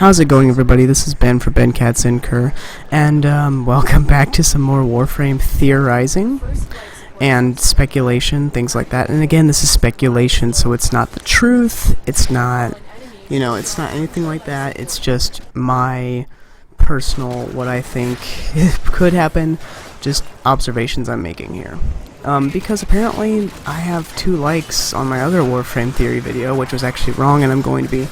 How's it going, everybody? This is Ben for Ben Cats Incur, and welcome back to some more Warframe theorizing and speculation, things like that. And again, this is speculation, so it's not the truth. It's not, it's not anything like that. It's just my personal, what I think could happen, just observations I'm making here. Because apparently I have 2 likes on my other Warframe theory video, which was actually wrong, and I'm going to be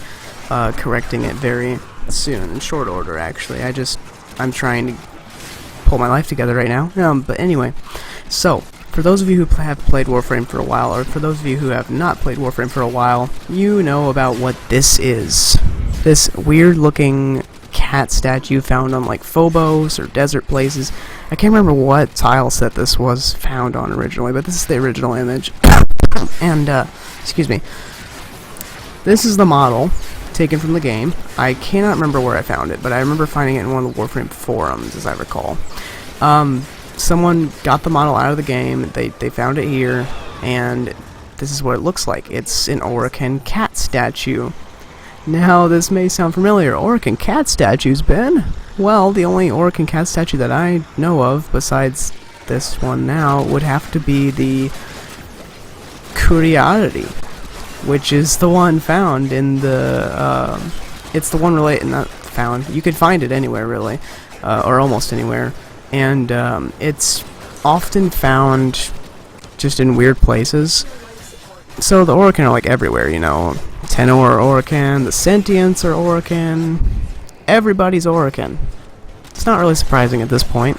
correcting it very soon, in short order, actually. I'm trying to pull my life together right now. But anyway, so, for those of you who have played Warframe for a while, or for those of you who have not played Warframe for a while, you know about what this is. This weird-looking cat statue found on, like, Phobos or desert places. I can't remember what tile set this was found on originally, but this is the original image. And, excuse me. This is the model taken from the game. I cannot remember where I found it, but I remember finding it in one of the Warframe forums, as I recall. Someone got the model out of the game, they found it here, and this is what it looks like. It's an Orokin cat statue. Now, this may sound familiar. Orokin cat statues, Ben? Well, the only Orokin cat statue that I know of, besides this one now, would have to be the Curiosity, which is the one found in the, it's the one not found, you could find it anywhere, really, or almost anywhere, and, it's often found just in weird places. So the Orokin are, like, everywhere, Tenor are Orokin, the Sentients are Orokin, everybody's Orokin. It's not really surprising at this point.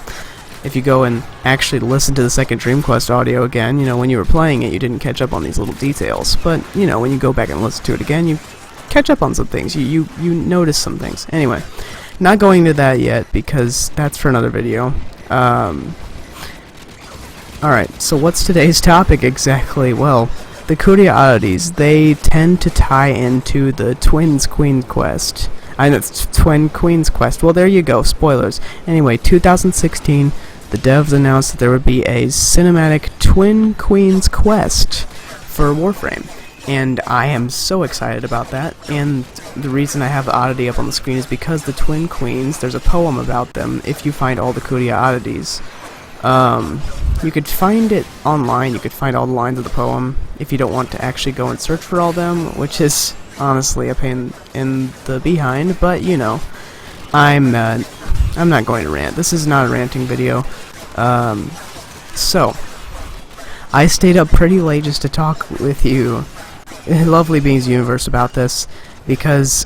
If you go and actually listen to the second Dream Quest audio again, when you were playing it, you didn't catch up on these little details. But, when you go back and listen to it again, you catch up on some things. You notice some things. Anyway, not going into that yet, because that's for another video. Alright, so what's today's topic exactly? Well, the Curiosities, they tend to tie into the Twin Queen's Quest. I know it's Twin Queen's Quest. Well, there you go. Spoilers. Anyway, 2016, the devs announced that there would be a cinematic Twin Queen's Quest for Warframe. And I am so excited about that. And the reason I have the oddity up on the screen is because the Twin Queens, there's a poem about them, if you find all the Curiosities. You could find it online. You could find all the lines of the poem if you don't want to actually go and search for all them, which is honestly a pain in the behind, but I'm not going to rant. This is not a ranting video. So I stayed up pretty late just to talk with you, Lovely Beings Universe, about this, because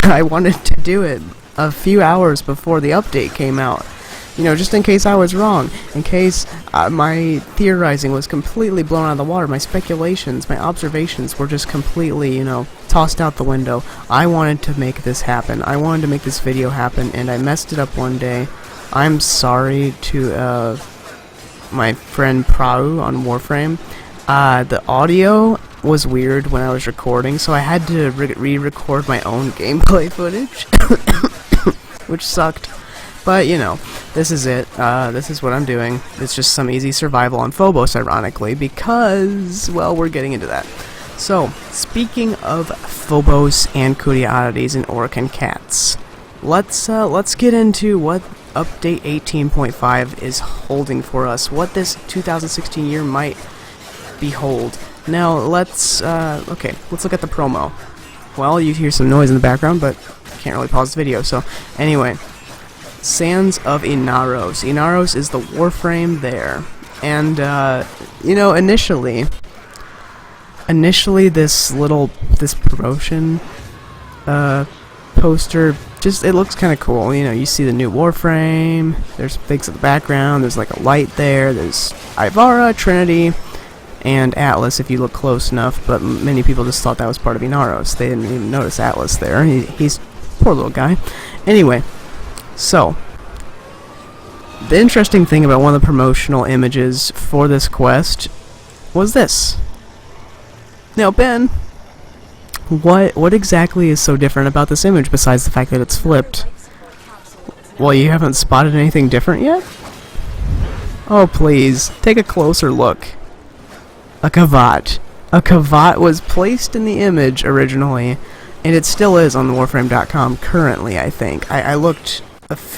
I wanted to do it a few hours before the update came out. Just in case I was wrong, in case my theorizing was completely blown out of the water, my speculations, my observations were just completely, tossed out the window. I wanted to make this happen. I wanted to make this video happen, and I messed it up one day. I'm sorry to my friend Prau on Warframe. The audio was weird when I was recording, so I had to re-record my own gameplay footage, which sucked. But, this is it. This is what I'm doing. It's just some easy survival on Phobos, ironically, because, well, we're getting into that. So, speaking of Phobos and Curiosities and Orokin cats, let's get into what Update 18.5 is holding for us, what this 2016 year might behold. Now, let's look at the promo. Well, you hear some noise in the background, but I can't really pause the video, so, anyway. Sands of Inaros. Inaros is the Warframe there. And, initially this promotion, poster, it looks kind of cool. You see the new Warframe, there's things in the background, there's like a light there, there's Ivara, Trinity, and Atlas if you look close enough, but many people just thought that was part of Inaros. They didn't even notice Atlas there. He's poor little guy. Anyway. So, the interesting thing about one of the promotional images for this quest was this. Now, Ben, what exactly is so different about this image besides the fact that it's flipped? Well, you haven't spotted anything different yet? Oh, please, take a closer look. A Kavat. A Kavat was placed in the image originally, And it still is on the Warframe.com currently, I think. I looked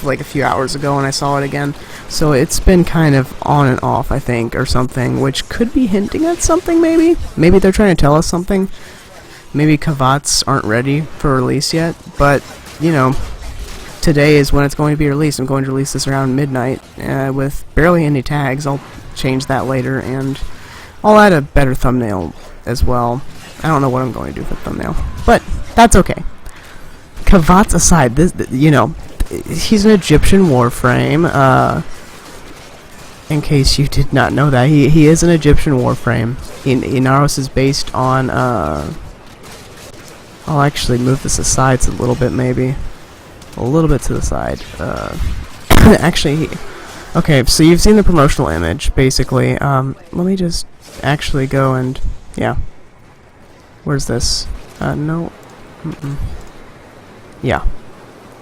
like a few hours ago and I saw it again. So it's been kind of on and off, I think, or something, which could be hinting at something, maybe? Maybe they're trying to tell us something. Maybe Kavats aren't ready for release yet, but, you know, today is when it's going to be released. I'm going to release this around midnight with barely any tags. I'll change that later, and I'll add a better thumbnail as well. I don't know what I'm going to do for the thumbnail, but that's okay. Kavats aside, this, you know, he's an Egyptian Warframe. In case you did not know that, he is an Egyptian Warframe. Inaros is based on, I'll actually move this aside a little bit, maybe. A little bit to the side. Actually, okay, so you've seen the promotional image, basically. Let me just actually go and, yeah. Where's this? No. Yeah.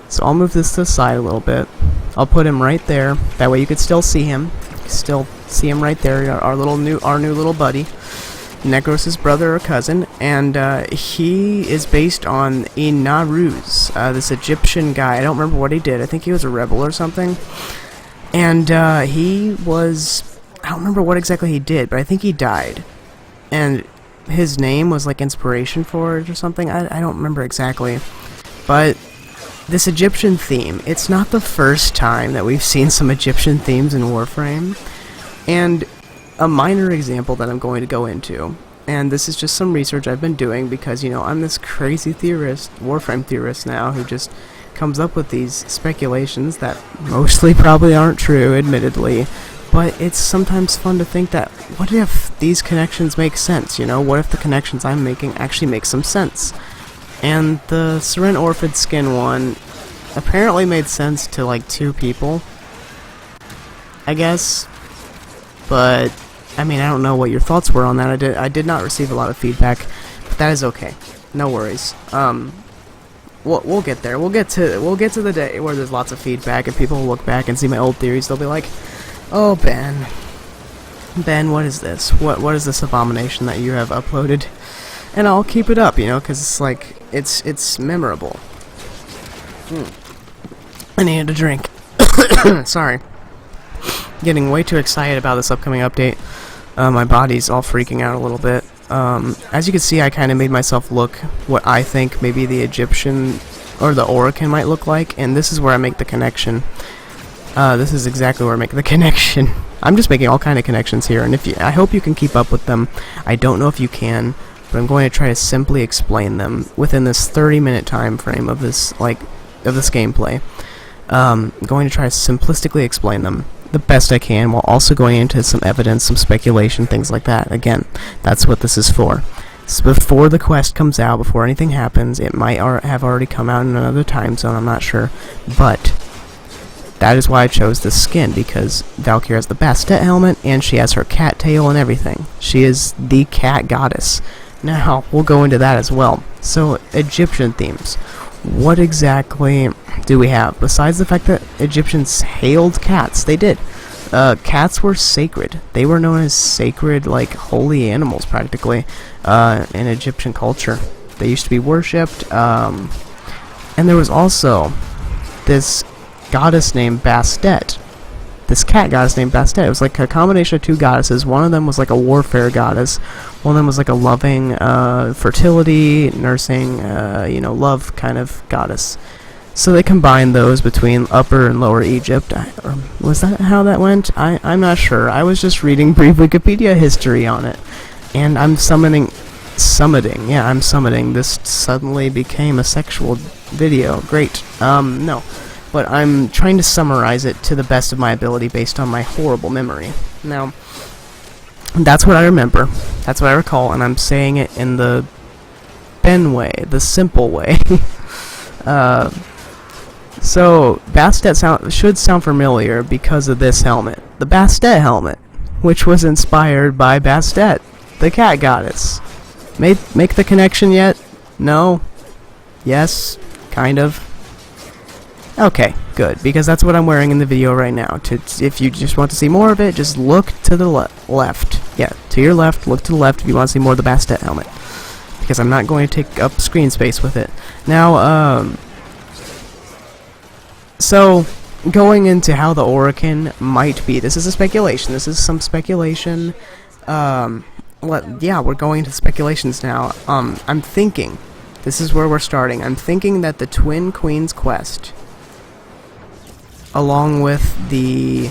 So I'll move this to the side a little bit. I'll put him right there. That way you could still see him. Still see him right there. Our new little buddy, Necros' brother or cousin, and he is based on Inaruz, this Egyptian guy. I don't remember what he did. I think he was a rebel or something. And he was, I don't remember what exactly he did, but I think he died. And his name was like inspiration for it or something. I don't remember exactly. But this Egyptian theme, it's not the first time that we've seen some Egyptian themes in Warframe. And a minor example that I'm going to go into, and this is just some research I've been doing because, you know, I'm this crazy theorist, Warframe theorist now, who just comes up with these speculations that mostly probably aren't true, admittedly, but it's sometimes fun to think that, what if these connections make sense, you know? What if the connections I'm making actually make some sense? And the Seren Orphid skin one apparently made sense to like 2 people, I guess, but I mean, I don't know what your thoughts were on that. I did not receive a lot of feedback, but that is okay. No worries. We'll get there. We'll get to the day where there's lots of feedback and people will look back and see my old theories. They'll be like, "Oh, Ben, what is this? What is this abomination that you have uploaded?" And I'll keep it up, you know, because it's like it's memorable. I needed a drink. Sorry. Getting way too excited about this upcoming update. My body's all freaking out a little bit. As you can see, I kind of made myself look what I think maybe the Egyptian or the Orokin might look like, and this is where I make the connection. This is exactly where I make the connection. I'm just making all kind of connections here, and I hope you can keep up with them. I don't know if you can, but I'm going to try to simply explain them within this 30-minute time frame of this gameplay. I'm going to try to simplistically explain them the best I can, while also going into some evidence, some speculation, things like that. Again, that's what this is for. So before the quest comes out, before anything happens, it might have already come out in another time zone, I'm not sure, but that is why I chose this skin, because Valkyrie has the Bastet helmet, and she has her cat tail and everything. She is the cat goddess. Now, we'll go into that as well. So, Egyptian themes. What exactly do we have? Besides the fact that Egyptians hailed cats, they did. Cats were sacred. They were known as sacred, like, holy animals, practically, in Egyptian culture. They used to be worshipped, and there was also this goddess named Bastet. This cat goddess named Bastet. It was like a combination of 2 goddesses. One of them was like a warfare goddess. One of them was like a loving, fertility, nursing, you know, love kind of goddess. So they combined those between Upper and Lower Egypt. Was that how that went? I'm not sure. I was just reading brief Wikipedia history on it. And I'm summoning. This suddenly became a sexual video. Great. No. But I'm trying to summarize it to the best of my ability based on my horrible memory. Now, that's what I remember. That's what I recall, and I'm saying it in the Ben way, the simple way. So, Bastet should sound familiar because of this helmet. The Bastet helmet, which was inspired by Bastet, the cat goddess. Make the connection yet? No? Yes? Kind of? Okay, good, because that's what I'm wearing in the video right now. If you just want to see more of it, just look to the left. Yeah, to your left, look to the left if you want to see more of the Bastet helmet. because I'm not going to take up screen space with it. Now, so going into how the Orokin might be. This is a speculation. This is some speculation. Yeah, we're going into speculations now. I'm thinking, this is where we're starting. I'm thinking that the Twin Queen's quest, along with the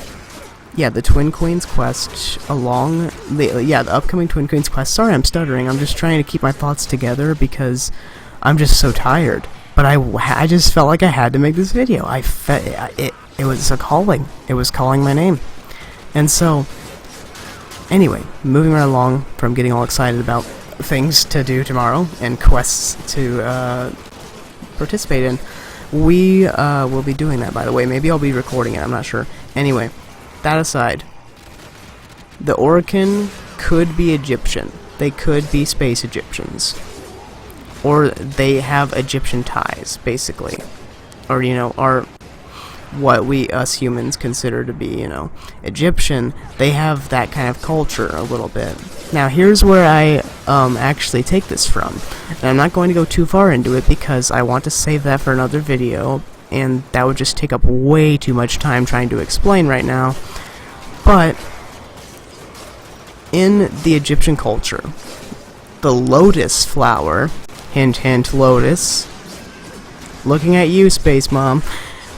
Twin Queen's quest, the upcoming Twin Queen's quest. Sorry, I'm stuttering. I'm just trying to keep my thoughts together because I'm just so tired. But I just felt like I had to make this video. It was a calling. It was calling my name. And so, anyway, moving right along from getting all excited about things to do tomorrow and quests to participate in, we will be doing that, by the way. Maybe I'll be recording it, I'm not sure. Anyway, that aside, the Orokin could be Egyptian. They could be space Egyptians. Or they have Egyptian ties, basically. Or, are what we, us humans, consider to be, Egyptian. They have that kind of culture a little bit. Now, here's where I actually take this from. And I'm not going to go too far into it because I want to save that for another video, and that would just take up way too much time trying to explain right now. But in the Egyptian culture, the lotus flower, hint hint lotus, looking at you, Space Mom,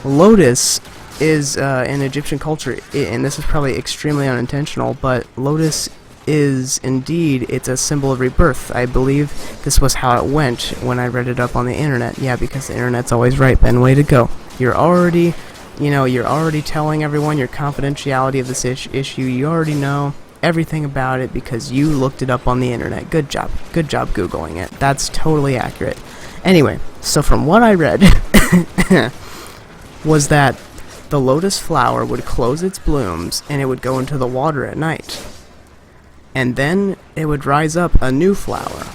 lotus is in Egyptian culture, and this is probably extremely unintentional, but lotus is indeed, it's a symbol of rebirth. I believe this was how it went when I read it up on the internet. Yeah, because the internet's always right, Ben. Way to go. You're already telling everyone your confidentiality of this issue. You already know everything about it because you looked it up on the internet. Good job. Good job Googling it. That's totally accurate. Anyway, so from what I read was that the lotus flower would close its blooms and it would go into the water at night. And then it would rise up a new flower,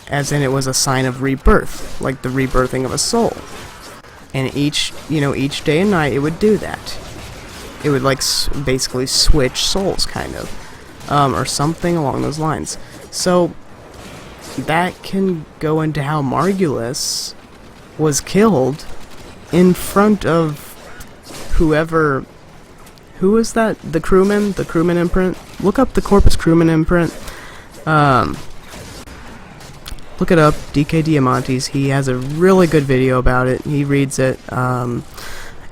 as in it was a sign of rebirth, like the rebirthing of a soul. And each day and night it would do that. It would basically switch souls, kind of, or something along those lines. So that can go into how Margulis was killed in front of whoever. Who is that? The crewman? The crewman imprint? Look up the Corpus crewman imprint. Look it up. DK Diamantes. He has a really good video about it. He reads it. It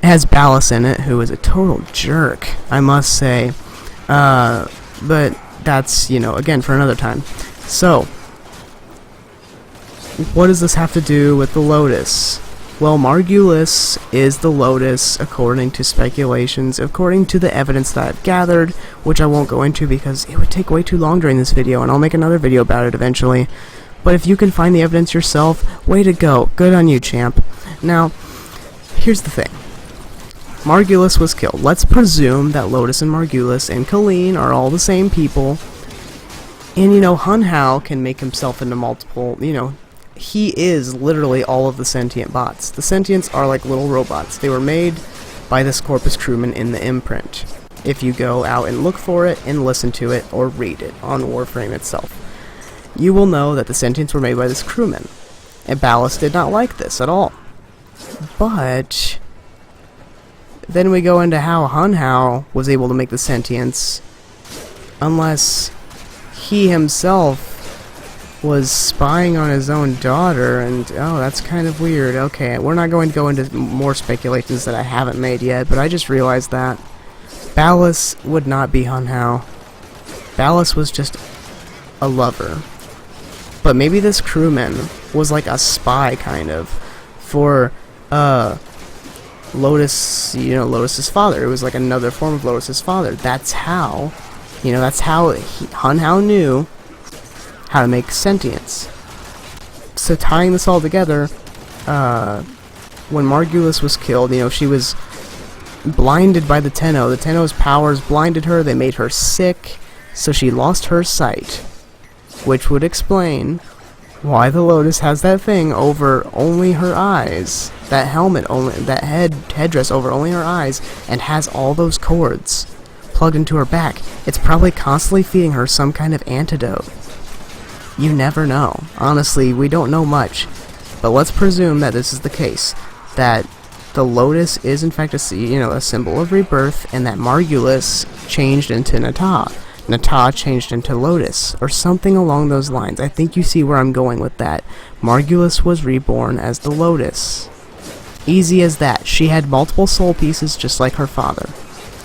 has Ballas in it, who is a total jerk, I must say. But that's, again, for another time. So, what does this have to do with the Lotus? Well, Margulis is the Lotus, according to speculations, according to the evidence that I've gathered, which I won't go into because it would take way too long during this video, and I'll make another video about it eventually. But if you can find the evidence yourself, way to go. Good on you, champ. Now, here's the thing. Margulis was killed. Let's presume that Lotus and Margulis and Colleen are all the same people. And, Hun Hao can make himself into multiple, he is literally all of the sentient bots. The sentients are like little robots. They were made by this Corpus crewman in the imprint. If you go out and look for it and listen to it or read it on Warframe itself, you will know that the sentients were made by this crewman. And Ballas did not like this at all. But then we go into how Hun Hao was able to make the sentients, unless he himself was spying on his own daughter, and oh, that's kind of weird. Okay, we're not going to go into more speculations that I haven't made yet, but I just realized that Ballas would not be Hun Hao. Ballas was just a lover. But maybe this crewman was like a spy, kind of, for Lotus, Lotus's father. It was like another form of Lotus's father. That's how, Hun Hao knew how to make sentience. So tying this all together, when Margulis was killed, she was blinded by the Tenno. The Tenno's powers blinded her, they made her sick, so she lost her sight. Which would explain why the Lotus has that thing over only her eyes. That helmet, that headdress over only her eyes, and has all those cords plugged into her back. It's probably constantly feeding her some kind of antidote. You never know. Honestly, we don't know much. But let's presume that this is the case. That the Lotus is in fact a symbol of rebirth, and that Margulis changed into Nata. Nata changed into Lotus, or something along those lines. I think you see where I'm going with that. Margulis was reborn as the Lotus. Easy as that. She had multiple soul pieces just like her father.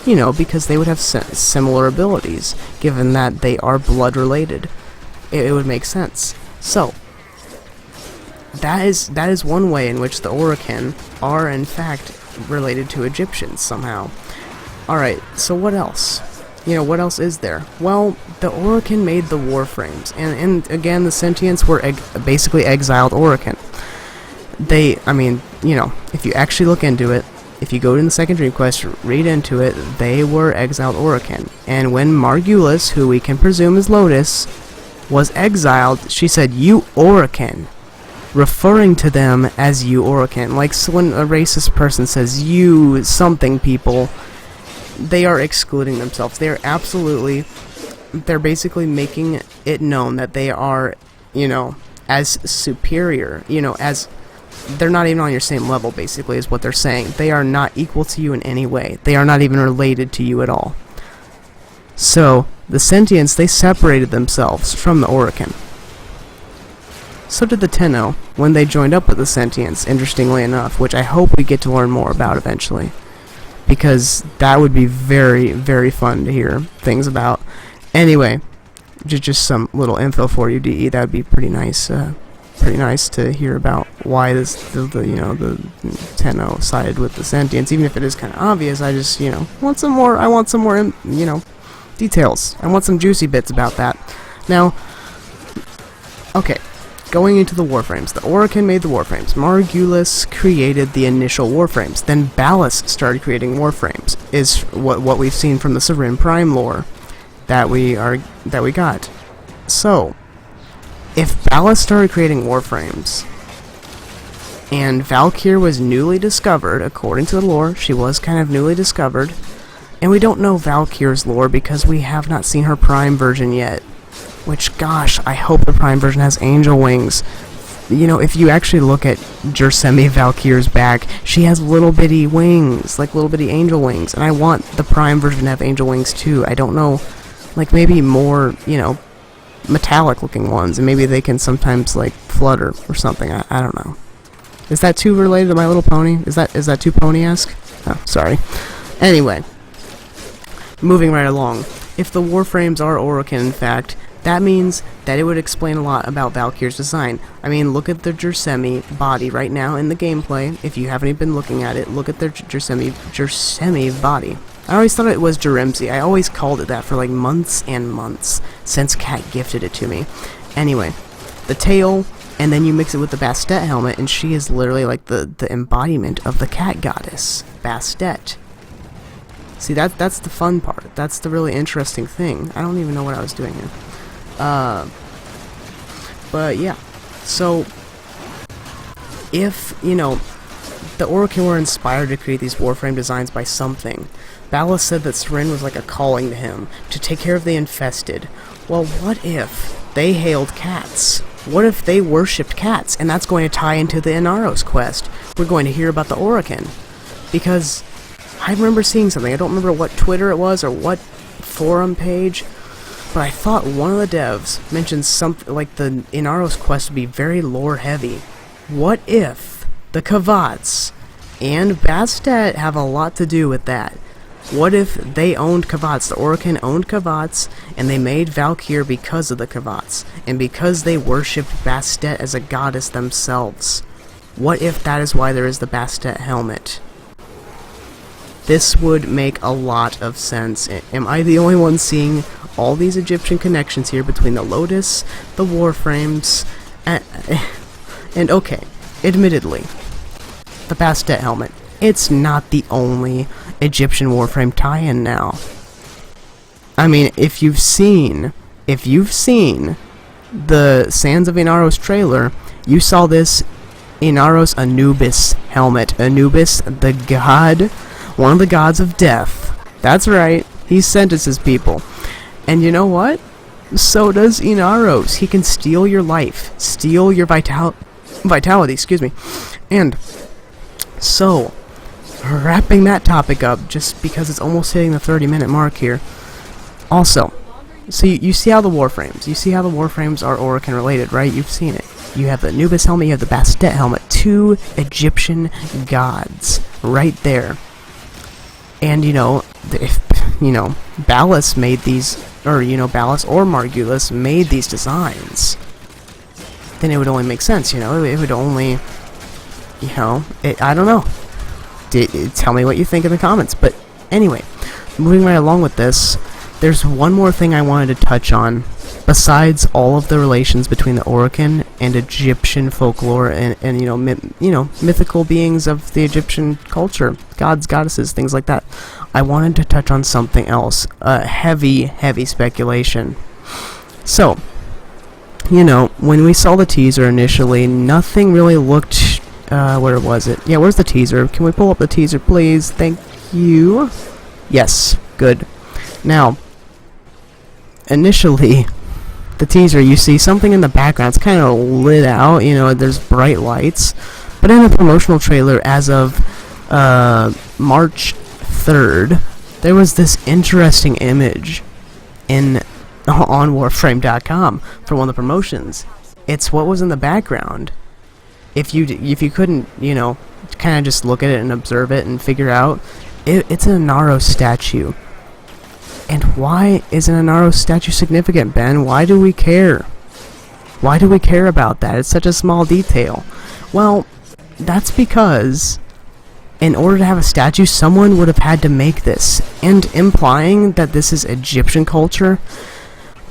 You know, because they would have similar abilities, given that they are blood related. It would make sense. So, that is one way in which the Orokin are in fact related to Egyptians somehow. Alright, so what else? You know, what else is there? Well, the Orokin made the Warframes, and again, the Sentients were basically exiled Orokin. If you actually look into it, if you go in the second Dream Quest, read into it, they were exiled Orokin. And when Margulis, who we can presume is Lotus, was exiled, she said, "You Orokin," referring to them as "you Orokin." Like, so when a racist person says "you something people," they are excluding themselves. They're basically making it known that they are, as superior, as they're not even on your same level, basically, is what they're saying. They are not equal to you in any way. They are not even related to you at all. So, the Sentients, they separated themselves from the Orokin. So did the Tenno, when they joined up with the Sentients, interestingly enough, which I hope we get to learn more about eventually. Because that would be very, very fun to hear things about. Anyway, just some little info for you, DE. That would be pretty nice. Pretty nice to hear about why the Tenno sided with the Sentients, even if it is kind of obvious. I just want some more. I want some more details. I want some juicy bits about that. Now, okay. Going into the Warframes, the Orokin made the Warframes. Margulis created the initial Warframes. Then Ballas started creating Warframes. Is what we've seen from the Sarin Prime lore that we got. So, if Ballas started creating Warframes, and Valkyr was newly discovered, according to the lore, she was kind of newly discovered, and we don't know Valkyr's lore because we have not seen her Prime version yet. Which, gosh, I hope the Prime version has angel wings. If you actually look at Jersemi Valkyr's back, she has little bitty wings, like little bitty angel wings, and I want the Prime version to have angel wings too. I don't know, like maybe more, metallic looking ones, and maybe they can sometimes like flutter or something. I don't know. Is that too related to My Little Pony? Is that too pony-esque? Oh, sorry. Anyway, moving right along. If the Warframes are Orokin, in fact, that means that it would explain a lot about Valkyr's design. I mean, look at the Jersemi body right now in the gameplay. If you haven't been looking at it, look at their Jersemi body. I always thought it was Jeremsi. I always called it that for like months and months since Kat gifted it to me. Anyway, the tail, and then you mix it with the Bastet helmet, and she is literally like the embodiment of the cat goddess, Bastet. See, that's the fun part. That's the really interesting thing. I don't even know what I was doing here. But yeah, so if, the Orokin were inspired to create these Warframe designs by something, Ballas said that Sarin was like a calling to him, to take care of the infested. Well, what if they hailed cats? What if they worshipped cats? And that's going to tie into the Inaros quest. We're going to hear about the Orokin. Because I remember seeing something, I don't remember what Twitter it was, or what forum page, but I thought one of the devs mentioned something like the Inaros quest would be very lore heavy. What if the Kavats and Bastet have a lot to do with that? What if they owned Kavats, the Orokin owned Kavats, and they made Valkyr because of the Kavats, and because they worshipped Bastet as a goddess themselves? What if that is why there is the Bastet helmet? This would make a lot of sense. Am I the only one seeing all these Egyptian connections here between the Lotus, the Warframes, and okay, admittedly, the Bastet helmet, it's not the only Egyptian Warframe tie-in now. I mean, if you've seen the Sands of Inaros trailer, you saw this Inaros Anubis helmet. Anubis, the god, one of the gods of death. That's right, he sentences people. And you know what? So does Inaros. He can steal your life, steal your vitality, excuse me. And so, wrapping that topic up, just because it's almost hitting the 30-minute mark here. Also, so you see how the Warframes are Orokin related, right? You've seen it. You have the Anubis helmet, you have the Bastet helmet, 2 Egyptian gods right there. And if Ballas made these, or Ballas or Margulis made these designs, then it would only make sense. It would only, I don't know. Tell me what you think in the comments. But anyway, moving right along with this, there's one more thing I wanted to touch on, besides all of the relations between the Orokin and Egyptian folklore and mythical beings of the Egyptian culture, gods, goddesses, things like that. I wanted to touch on something else, heavy speculation. So, when we saw the teaser initially, nothing really looked, where was it? Yeah, where's the teaser? Can we pull up the teaser, please? Thank you. Yes, good. Now, initially, the teaser, you see something in the background. It's kind of lit out, there's bright lights. But in the promotional trailer, as of March 3rd, there was this interesting image on Warframe.com for one of the promotions. It's what was in the background. If you couldn't, kind of just look at it and observe it and figure out, it's an Inaros statue. And why is an Inaros statue significant, Ben? Why do we care? Why do we care about that? It's such a small detail. Well, that's because in order to have a statue, someone would have had to make this. And implying that this is Egyptian culture,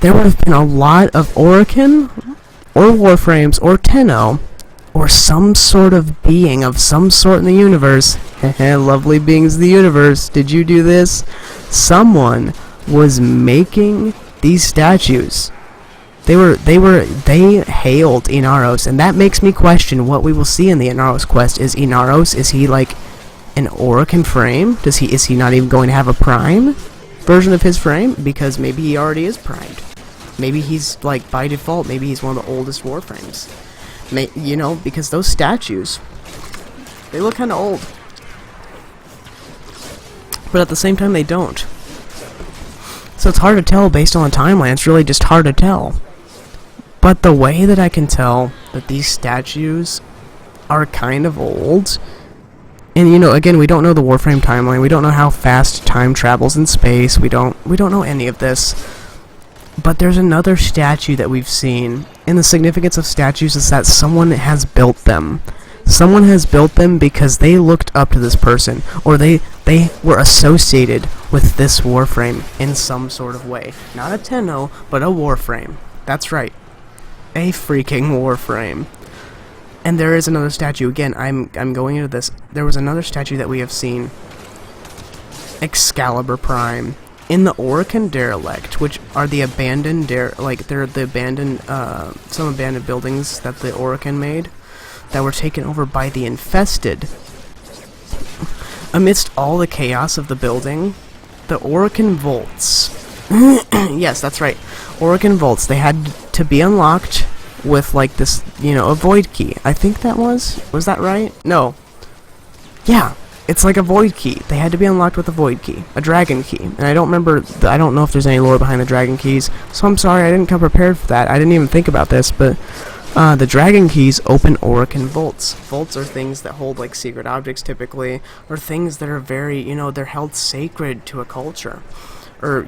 there would have been a lot of Orokin, or Warframes, or Tenno, or some sort of being of some sort in the universe. Lovely beings of the universe, did you do this? Someone was making these statues. They hailed Inaros, and that makes me question what we will see in the Inaros quest. Is he like an Orokin frame? Is he not even going to have a prime version of his frame? Because maybe he already is primed. Maybe he's like by default, maybe he's one of the oldest Warframes. Because those statues, they look kind of old. But at the same time, they don't. So it's hard to tell based on the timeline. It's really just hard to tell. But the way that I can tell that these statues are kind of old, and again, we don't know the Warframe timeline. We don't know how fast time travels in space. We don't know any of this. But there's another statue that we've seen, and the significance of statues is that someone has built them. Someone has built them because they looked up to this person, or they were associated with this Warframe in some sort of way. Not a Tenno, but a Warframe. That's right. A freaking Warframe. And there is another statue. Again, I'm going into this. There was another statue that we have seen. Excalibur Prime. In the Orokin Derelict, which are the abandoned, some abandoned buildings that the Orokin made, that were taken over by the Infested. Amidst all the chaos of the building, the Orokin Vaults. Yes, that's right. Orokin Vaults. They had to be unlocked with like this, a void key. I think that was that right? No. Yeah. It's like a void key. They had to be unlocked with a void key, a dragon key. And I don't remember, I don't know if there's any lore behind the dragon keys, so I'm sorry, I didn't come prepared for that. I didn't even think about this, but the dragon keys open Orokin vaults. Vaults are things that hold like secret objects typically, or things that are very, they're held sacred to a culture. Or,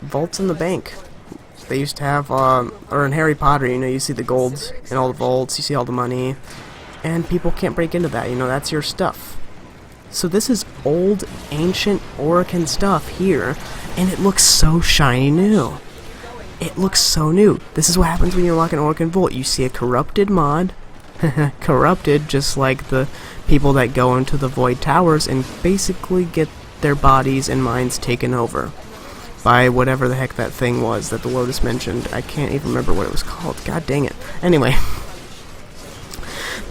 vaults in the bank. They used to have, or in Harry Potter, you see the gold in all the vaults, you see all the money, and people can't break into that, that's your stuff. So this is old, ancient Orokin stuff here, and it looks so shiny new. It looks so new. This is what happens when you unlock an Orokin Vault. You see a corrupted mod, corrupted just like the people that go into the Void Towers and basically get their bodies and minds taken over by whatever the heck that thing was that the Lotus mentioned. I can't even remember what it was called. God dang it. Anyway,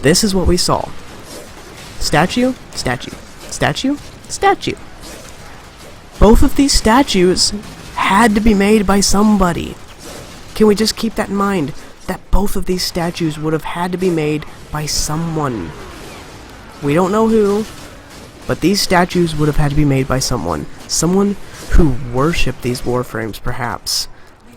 this is what we saw. Statue, statue. Statue? Statue. Both of these statues had to be made by somebody. Can we just keep that in mind? That both of these statues would have had to be made by someone. We don't know who, but these statues would have had to be made by someone. Someone who worshipped these Warframes, perhaps.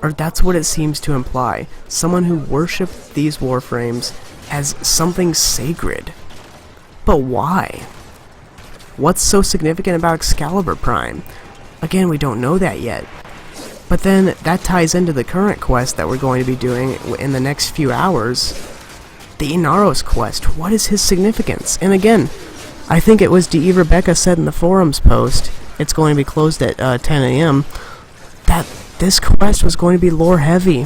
Or that's what it seems to imply. Someone who worshipped these Warframes as something sacred. But why? What's so significant about Excalibur Prime? Again, we don't know that yet. But then that ties into the current quest that we're going to be doing in the next few hours. The Inaros quest. What is his significance? And again, I think it was D.E. Rebecca said in the forums post, it's going to be closed at 10 a.m., that this quest was going to be lore heavy.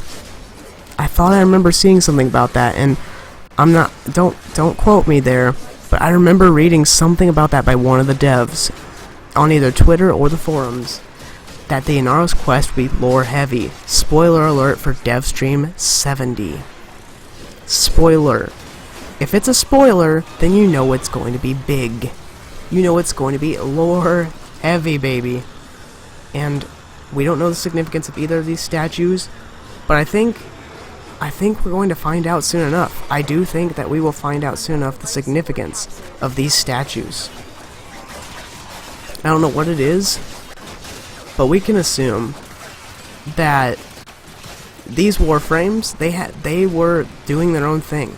I thought I remember seeing something about that, and I'm not, don't quote me there, but I remember reading something about that by one of the devs on either Twitter or the forums, that the Inaros quest would be lore heavy. Spoiler alert for DevStream 70. Spoiler. If it's a spoiler, then you know it's going to be big. You know it's going to be lore heavy, baby. And we don't know the significance of either of these statues, but I think we're going to find out soon enough. I do think that we will find out soon enough the significance of these statues. I don't know what it is, but we can assume that these Warframes, they were doing their own thing.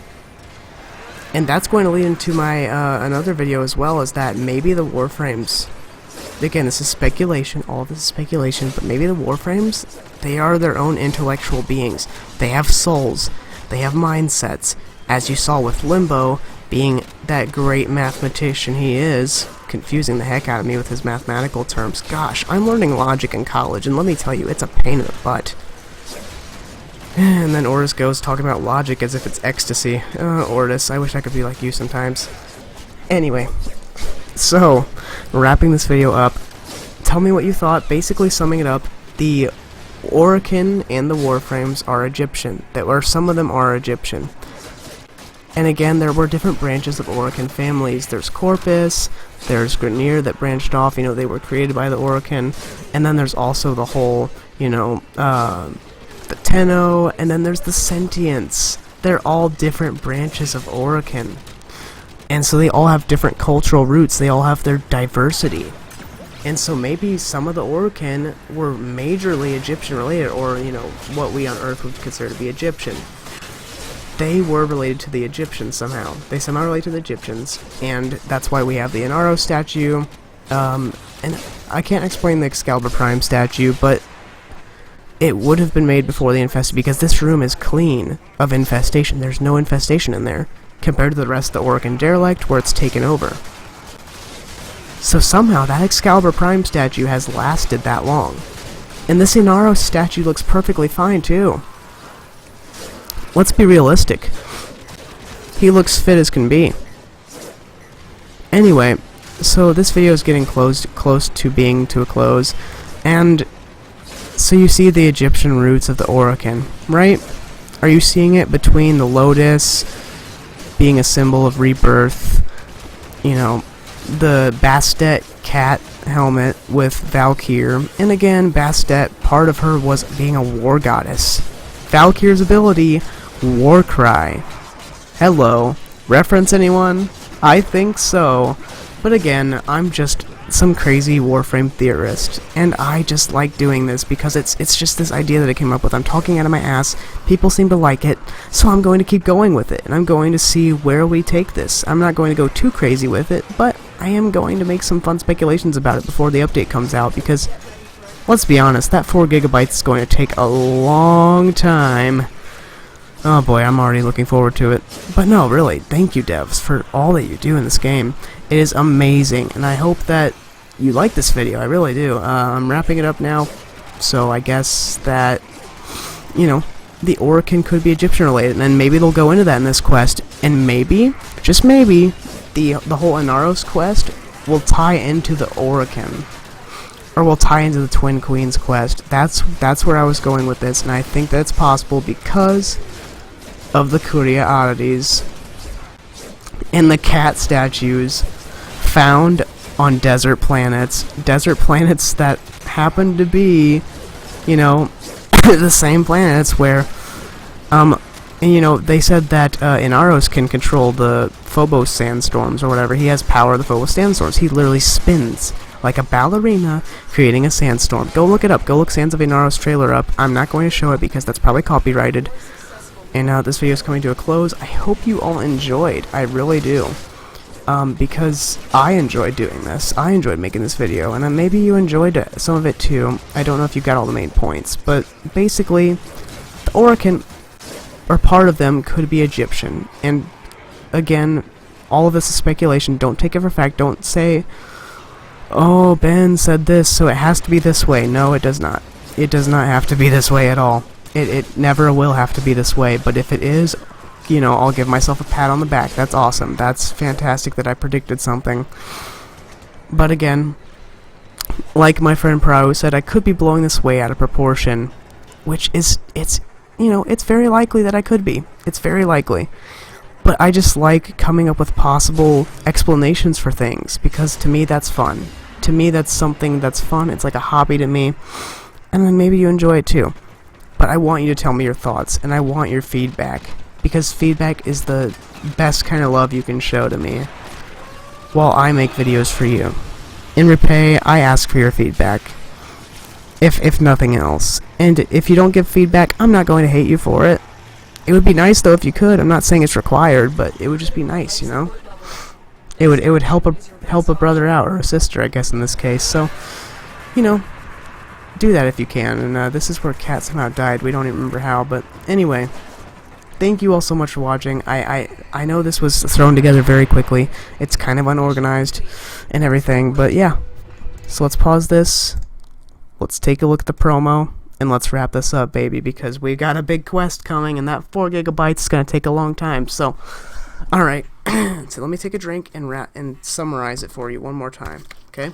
And that's going to lead into my another video as well, is that maybe the Warframes, again, this is speculation, all of this is speculation, but maybe the Warframes, they are their own intellectual beings. They have souls, they have mindsets, as you saw with Limbo, being that great mathematician he is, confusing the heck out of me with his mathematical terms. Gosh, I'm learning logic in college, and let me tell you, it's a pain in the butt. And then Ortis goes talking about logic as if it's ecstasy. Ortis, I wish I could be like you sometimes. Anyway, so, wrapping this video up, tell me what you thought. Basically summing it up, the Orokin and the Warframes are Egyptian, or some of them are Egyptian. And again, there were different branches of Orokin families. There's Corpus, there's Grineer that branched off, you know, they were created by the Orokin, and then there's also the whole, you know, the Tenno, and then there's the Sentients. They're all different branches of Orokin. And so they all have different cultural roots, they all have their diversity. And so maybe some of the Orokin were majorly Egyptian related, or, you know, what we on Earth would consider to be Egyptian. They were related to the Egyptians somehow. They somehow relate to the Egyptians, and that's why we have the Inaros statue. And I can't explain the Excalibur Prime statue, but it would have been made before the infestation, because this room is clean of infestation. There's no infestation in there, compared to the rest of the Orokin derelict, where it's taken over. So somehow that Excalibur Prime statue has lasted that long. And this Inaros statue looks perfectly fine, too. Let's be realistic. He looks fit as can be. Anyway, so this video is getting close to being to a close, and so you see the Egyptian roots of the Orokin, right? Are you seeing it between the Lotus being a symbol of rebirth, you know, the Bastet cat helmet with Valkyr, and again, Bastet, part of her was being a war goddess. Valkyr's ability, War Cry. Hello. Reference anyone? I think so. But again, I'm just some crazy Warframe theorist, and I just like doing this because it's just this idea that I came up with. I'm talking out of my ass, people seem to like it, so I'm going to keep going with it, and I'm going to see where we take this. I'm not going to go too crazy with it, but I am going to make some fun speculations about it before the update comes out, because, let's be honest, that 4 gigabytes is going to take a long time. Oh boy, I'm already looking forward to it. But no, really, thank you devs for all that you do in this game. It is amazing, and I hope that you like this video, I really do. I'm wrapping it up now, so I guess that, you know, the Orokin could be Egyptian related, and then maybe they'll go into that in this quest, and maybe, just maybe, the whole Inaros quest will tie into the Orokin, or will tie into the Twin Queens quest. That's where I was going with this, and I think that's possible because of the Kuria oddities and the cat statues found on desert planets that happen to be, you know, the same planets where, and you know, they said that Inaros can control the Phobos sandstorms or whatever. He has power of the Phobos sandstorms. He literally spins like a ballerina, creating a sandstorm. Go look it up. Go look Sands of Inaros trailer up. I'm not going to show it because that's probably copyrighted. And this video is coming to a close. I hope you all enjoyed. I really do. Because I enjoyed doing this. I enjoyed making this video, and maybe you enjoyed some of it too. I don't know if you got all the main points, but basically, the Orokin, or part of them, could be Egyptian. And again, all of this is speculation. Don't take it for fact. Don't say, oh, Ben said this, so it has to be this way. No, it does not. It does not have to be this way at all. It never will have to be this way, but if it is, you know, I'll give myself a pat on the back. That's awesome. That's fantastic that I predicted something. But again, like my friend Prao said, I could be blowing this way out of proportion, which is, you know, it's very likely that I could be. It's very likely. But I just like coming up with possible explanations for things, because to me that's fun. To me that's something that's fun. It's like a hobby to me. And then maybe you enjoy it too. But I want you to tell me your thoughts, and I want your feedback, because feedback is the best kind of love you can show to me while I make videos for you. In repay, I ask for your feedback, if nothing else. And if you don't give feedback, I'm not going to hate you for it. It would be nice though if you could. I'm not saying it's required, but it would just be nice, you know? It would help a brother out, or a sister, I guess in this case. So, you know, do that if you can. And this is where Cat somehow died. We don't even remember how, but anyway, thank you all so much for watching. I know this was thrown together very quickly. It's kind of unorganized and everything, but yeah. So let's pause this. Let's take a look at the promo, and let's wrap this up, baby, because we've got a big quest coming, and that 4 gigabytes is going to take a long time. So, alright. So let me take a drink and summarize it for you one more time, okay?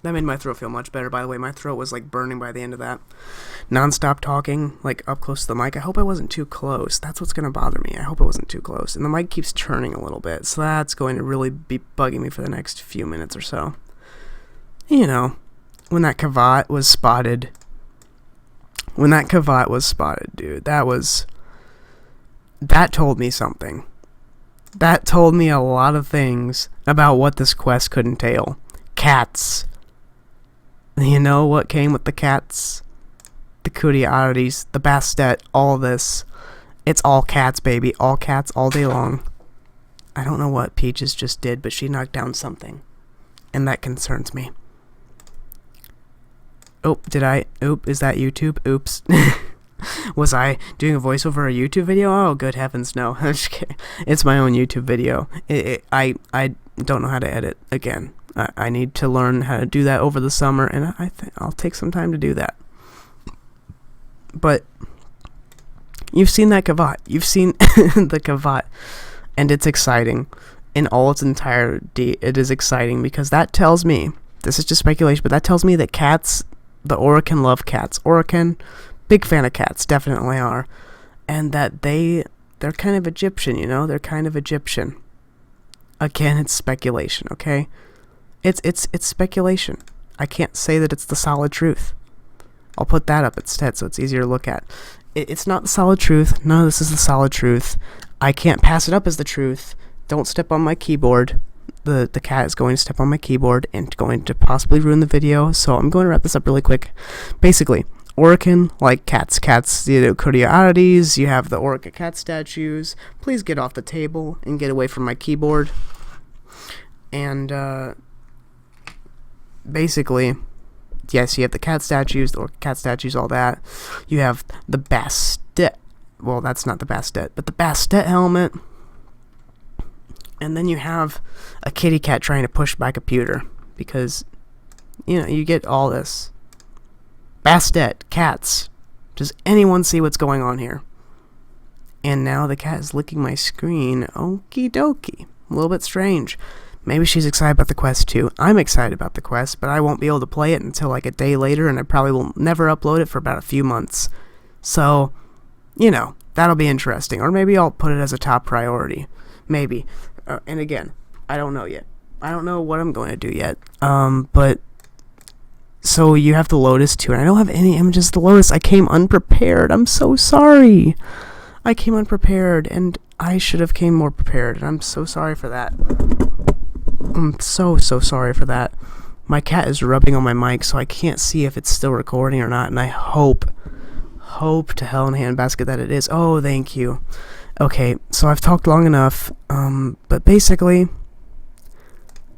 That made my throat feel much better, by the way. My throat was like burning by the end of that. Non-stop talking, like up close to the mic. I hope I wasn't too close. That's what's going to bother me. I hope it wasn't too close. And the mic keeps turning a little bit, so that's going to really be bugging me for the next few minutes or so. You know, when that Kavat was spotted. When that Kavat was spotted, dude, that told me something. That told me a lot of things about what this quest could entail. Cats. You know what came with the cats? The Curiosities, the Bastet, all of this. It's all cats, baby. All cats, all day long. I don't know what Peaches just did, but she knocked down something. And that concerns me. Oh, is that YouTube? Oops. Was I doing a voice over a YouTube video? Oh, good heavens, no. I'm just kidding. It's my own YouTube video. I don't know how to edit again. I need to learn how to do that over the summer, and I'll take some time to do that. But you've seen that Kavat. You've seen the Kavat, and it's exciting. In all its entirety, it is exciting, because that tells me, this is just speculation, but that tells me that cats, the Orokin love cats. Orokin, big fan of cats, definitely are. And that they're kind of Egyptian, you know? They're kind of Egyptian. Again, it's speculation, okay? It's speculation. I can't say that it's the solid truth. I'll put that up instead so it's easier to look at. It's not the solid truth. None of this is the solid truth. I can't pass it up as the truth. Don't step on my keyboard. The cat is going to step on my keyboard and going to possibly ruin the video, so I'm going to wrap this up really quick. Basically, Orokin, like cats. Cats, you know, Curiosities, you have the Orca cat statues. Please get off the table and get away from my keyboard. And, basically, yes, you have the cat statues, the Orca cat statues, all that. You have the Bastet. Well, that's not the Bastet, but the Bastet helmet. And then you have a kitty cat trying to push back a pewter, because, you know, you get all this. Bastet, cats. Does anyone see what's going on here? And now the cat is licking my screen. Okie dokie. A little bit strange. Maybe she's excited about the quest too. I'm excited about the quest, but I won't be able to play it until like a day later, and I probably will never upload it for about a few months. So, you know, that'll be interesting. Or maybe I'll put it as a top priority. Maybe. And again, I don't know yet. I don't know what I'm going to do yet. But So you have the Lotus too, and I don't have any images of the Lotus. I came unprepared. I'm so sorry. I came unprepared, and I should have came more prepared, and I'm so sorry for that. I'm so sorry for that. My cat is rubbing on my mic, so I can't see if it's still recording or not, and I hope to hell in a handbasket that it is. Oh, thank you. Okay, so I've talked long enough, but basically,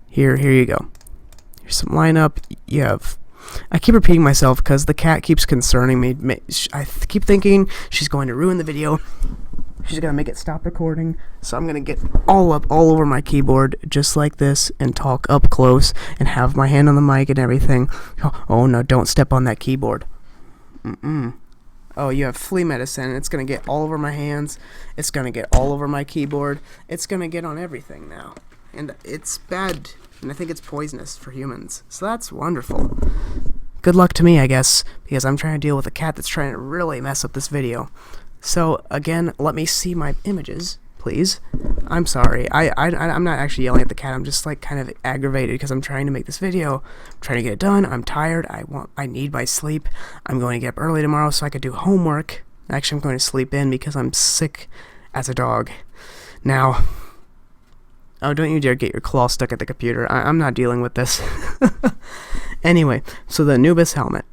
here you go. Here's some lineup. You have... I keep repeating myself because the cat keeps concerning me. I keep thinking she's going to ruin the video. She's going to make it stop recording. So I'm going to get all over my keyboard just like this and talk up close and have my hand on the mic and everything. Oh no, don't step on that keyboard. Oh, you have flea medicine. It's going to get all over my hands. It's going to get all over my keyboard. It's going to get on everything now. And it's bad. And I think it's poisonous for humans. So that's wonderful. Good luck to me, I guess, because I'm trying to deal with a cat that's trying to really mess up this video. So, again, let me see my images, please. I'm sorry. I'm not actually yelling at the cat. I'm just, like, kind of aggravated because I'm trying to make this video. I'm trying to get it done. I'm tired. I need my sleep. I'm going to get up early tomorrow so I could do homework. Actually, I'm going to sleep in because I'm sick as a dog. Now... Oh, don't you dare get your claw stuck at the computer. I'm not dealing with this. Anyway, so the Anubis helmet.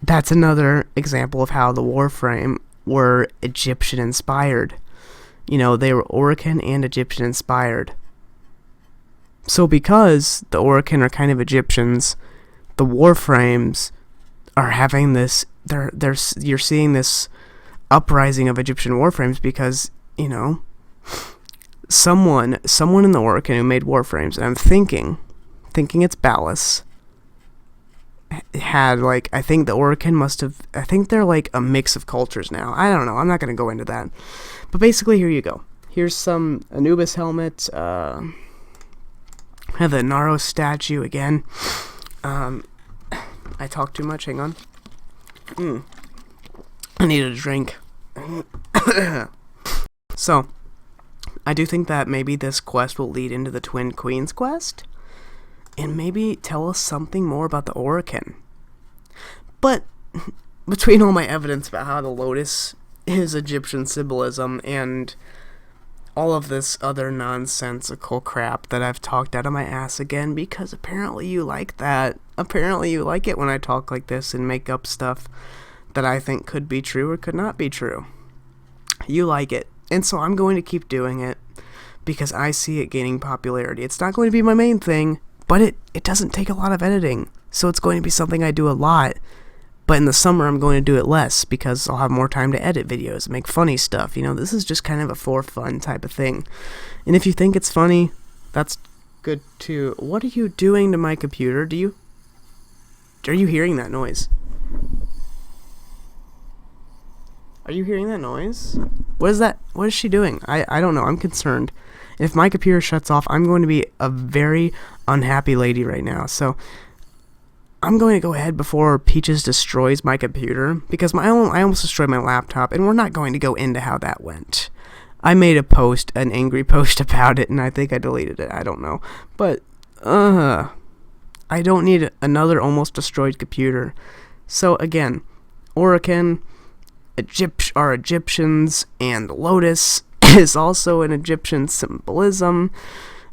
That's another example of how the Warframe were Egyptian-inspired. You know, they were Orokin and Egyptian-inspired. So because the Orokin are kind of Egyptians, the Warframes are having this... You're seeing this uprising of Egyptian Warframes because, you know... Someone in the Orokin who made Warframes, and I'm thinking it's Ballas, had, like, I think the Orokin must have, I think they're, like, a mix of cultures now. I don't know, I'm not going to go into that. But basically, here you go. Here's some Anubis helmet, I have the Naro statue again. I talk too much, hang on. I need a drink. So... I do think that maybe this quest will lead into the Twin Queens quest, and maybe tell us something more about the Orokin. But, between all my evidence about how the Lotus is Egyptian symbolism, and all of this other nonsensical crap that I've talked out of my ass again, because apparently you like that. Apparently you like it when I talk like this and make up stuff that I think could be true or could not be true. You like it. And so I'm going to keep doing it because I see it gaining popularity. It's not going to be my main thing, but it doesn't take a lot of editing. So it's going to be something I do a lot. But in the summer, I'm going to do it less because I'll have more time to edit videos and make funny stuff. You know, this is just kind of a for fun type of thing. And if you think it's funny, that's good too. What are you doing to my computer? Are you hearing that noise? Are you hearing that noise? What is that? What is she doing? I don't know. I'm concerned. If my computer shuts off, I'm going to be a very unhappy lady right now. So I'm going to go ahead before Peaches destroys my computer, because I almost destroyed my laptop, and we're not going to go into how that went. I made an angry post about it, and I think I deleted it. I don't know. But, I don't need another almost destroyed computer. So again, Orokin... are Egyptians, and the Lotus is also an Egyptian symbolism.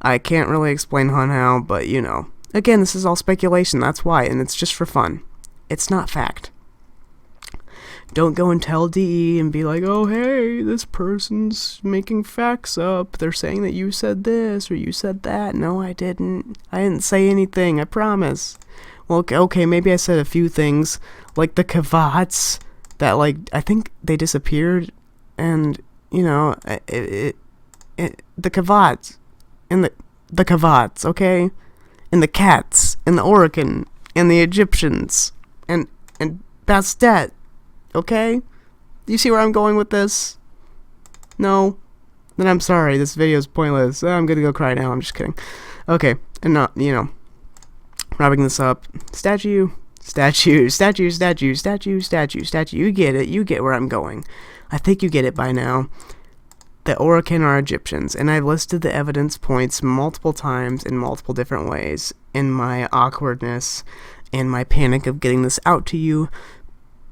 I can't really explain how, but you know. Again, this is all speculation, that's why, and it's just for fun. It's not fact. Don't go and tell DE and be like, oh hey, this person's making facts up. They're saying that you said this or you said that. No, I didn't. I didn't say anything, I promise. Well, okay, maybe I said a few things, like the Kavats. That, like, I think they disappeared, and, you know, the Kavats, and the Kavats, okay? And the cats, and the Orokin, and the Egyptians, and Bastet, okay? Do you see where I'm going with this? No? Then I'm sorry, this video is pointless. I'm gonna go cry now, I'm just kidding. Okay, and not, you know, wrapping this up. Statue. You get it. You get where I'm going. I think you get it by now. The Orokin are Egyptians, and I've listed the evidence points multiple times in multiple different ways in my awkwardness in my panic of getting this out to you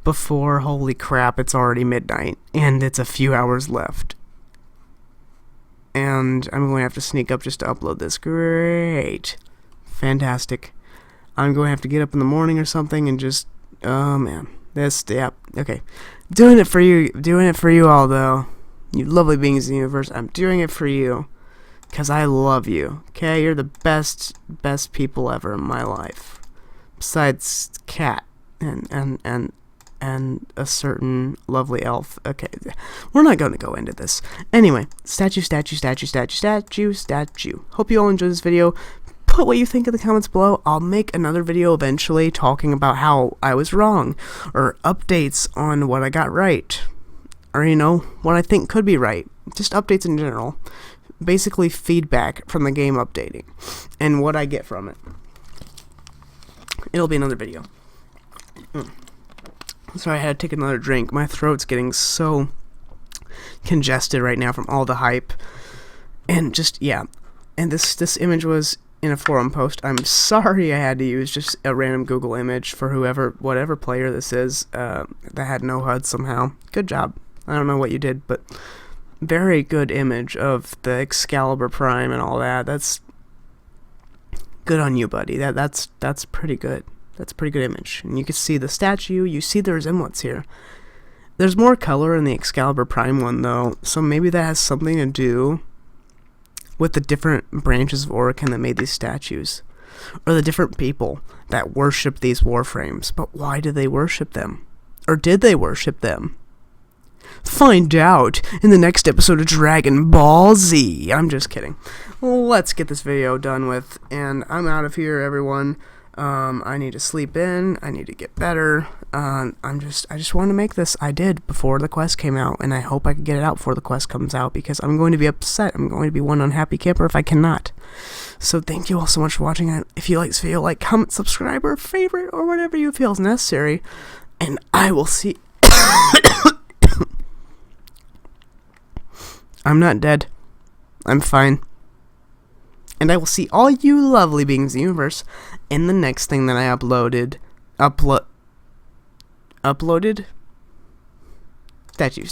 before, holy crap, it's already midnight, and it's a few hours left. And I'm going to have to sneak up just to upload this. Great. Fantastic. I'm going to have to get up in the morning or something and just, oh man. Okay. Doing it for you all, though. You lovely beings in the universe. I'm doing it for you. Because I love you. Okay? You're the best people ever in my life. Besides Cat and a certain lovely elf. Okay, we're not going to go into this. Anyway, statue. Hope you all enjoyed this video. Put what you think in the comments below. I'll make another video eventually talking about how I was wrong, or updates on what I got right, or what I think could be right. Just updates in general. Basically feedback from the game updating and what I get from it. It'll be another video. Sorry, I had to take another drink. My throat's getting so congested right now from all the hype. And just, yeah. And this image was in a forum post. I'm sorry I had to use just a random Google image for whatever player this is, that had no HUD somehow. Good job. I don't know what you did, but very good image of the Excalibur Prime and all that. That's good on you, buddy. That's pretty good. That's a pretty good image. And you can see the statue. You see the resemblance here. There's more color in the Excalibur Prime one, though, so maybe that has something to do with the different branches of Orokin that made these statues, or the different people that worship these Warframes. But why do they worship them? Or did they worship them? Find out in the next episode of Dragon Ball Z. I'm just kidding. Let's get this video done with, and I'm out of here, everyone. I need to sleep in. I need to get better. I just want to make this. I did before the quest came out, and I hope I can get it out before the quest comes out, because I'm going to be upset. I'm going to be one unhappy camper if I cannot. So thank you all so much for watching. If you like this video, like, comment, subscribe, or favorite, or whatever you feel is necessary, and I will see. I'm not dead. I'm fine. And I will see all you lovely beings in the universe in the next thing that I uploaded. Uploaded? Statue.